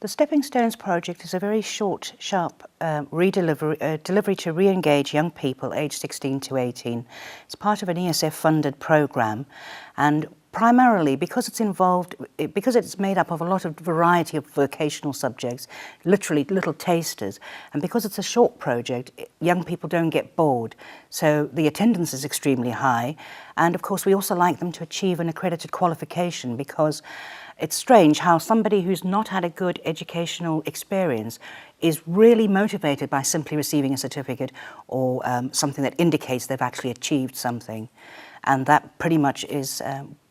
The Stepping Stones project is a very short, sharp delivery to re-engage young people aged 16 to 18. It's part of an ESF-funded programme, and primarily because it's made up of a lot of variety of vocational subjects, literally little tasters, and because it's a short project, young people don't get bored. So the attendance is extremely high, and of course we also like them to achieve an accredited qualification, because it's strange how somebody who's not had a good educational experience is really motivated by simply receiving a certificate or something that indicates they've actually achieved something. And that pretty much is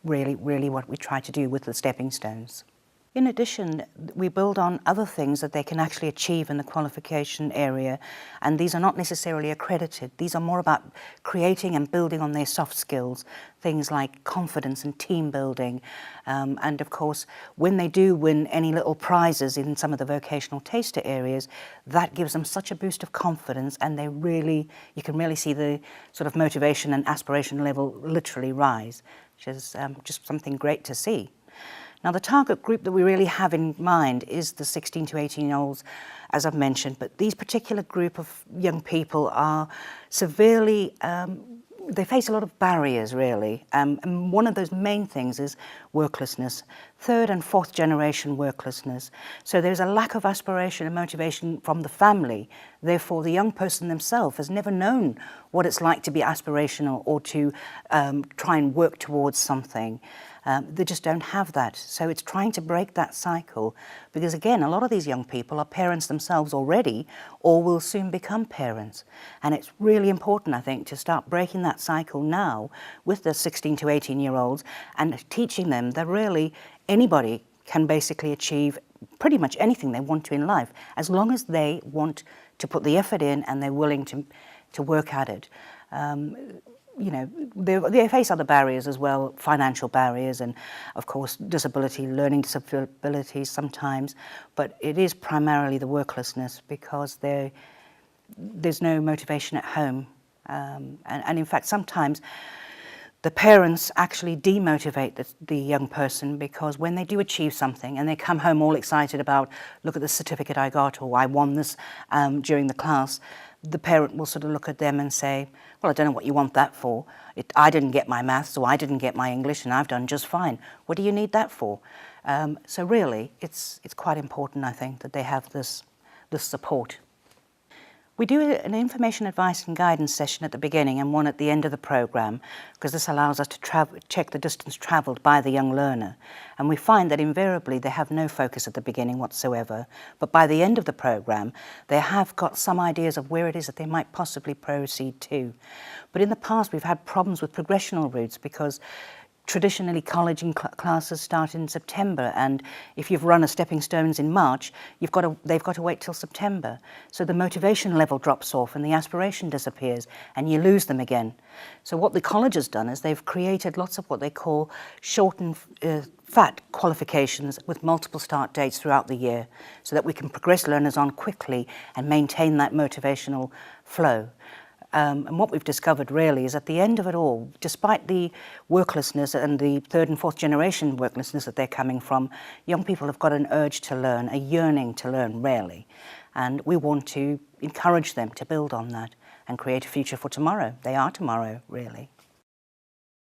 really what we try to do with the Stepping Stones. In addition, we build on other things that they can actually achieve in the qualification area, and these are not necessarily accredited. These are more about creating and building on their soft skills, things like confidence and team building, and of course, when they do win any little prizes in some of the vocational taster areas, that gives them such a boost of confidence, and you can really see the sort of motivation and aspiration level literally rise, which is just something great to see. Now, the target group that we really have in mind is the 16 to 18-year-olds, as I've mentioned, but these particular group of young people are severely, they face a lot of barriers, really, and one of those main things is worklessness, third and fourth generation worklessness. So there's a lack of aspiration and motivation from the family. Therefore, the young person themselves has never known what it's like to be aspirational or to try and work towards something. They just don't have that. So it's trying to break that cycle, because again, a lot of these young people are parents themselves already or will soon become parents. And it's really important, I think, to start breaking that cycle now with the 16 to 18-year-olds and teaching them that really anybody can basically achieve pretty much anything they want to in life, as long as they want to put the effort in and they're willing to work at it. You know, they face other barriers as well, financial barriers and, of course, learning disabilities sometimes, but it is primarily the worklessness, because there's no motivation at home. And in fact, sometimes the parents actually demotivate the young person, because when they do achieve something and they come home all excited about, look at the certificate I got, or I won this during the class, the parent will sort of look at them and say, well, I don't know what you want that for. I didn't get my maths, or I didn't get my English, and I've done just fine. What do you need that for? So really, it's quite important, I think, that they have this support. We do an information, advice and guidance session at the beginning and one at the end of the programme, because this allows us to check the distance travelled by the young learner. And we find that invariably they have no focus at the beginning whatsoever, but by the end of the programme they have got some ideas of where it is that they might possibly proceed to. But in the past we've had problems with progressional routes, because traditionally, college and classes start in September, and if you've run a Stepping Stones in March, they've got to wait till September. So the motivation level drops off and the aspiration disappears, and you lose them again. So what the college has done is they've created lots of what they call short and fat qualifications with multiple start dates throughout the year, so that we can progress learners on quickly and maintain that motivational flow. And what we've discovered really is at the end of it all, despite the worklessness and the third and fourth generation worklessness that they're coming from, young people have got an urge to learn, a yearning to learn, really. And we want to encourage them to build on that and create a future for tomorrow. They are tomorrow, really.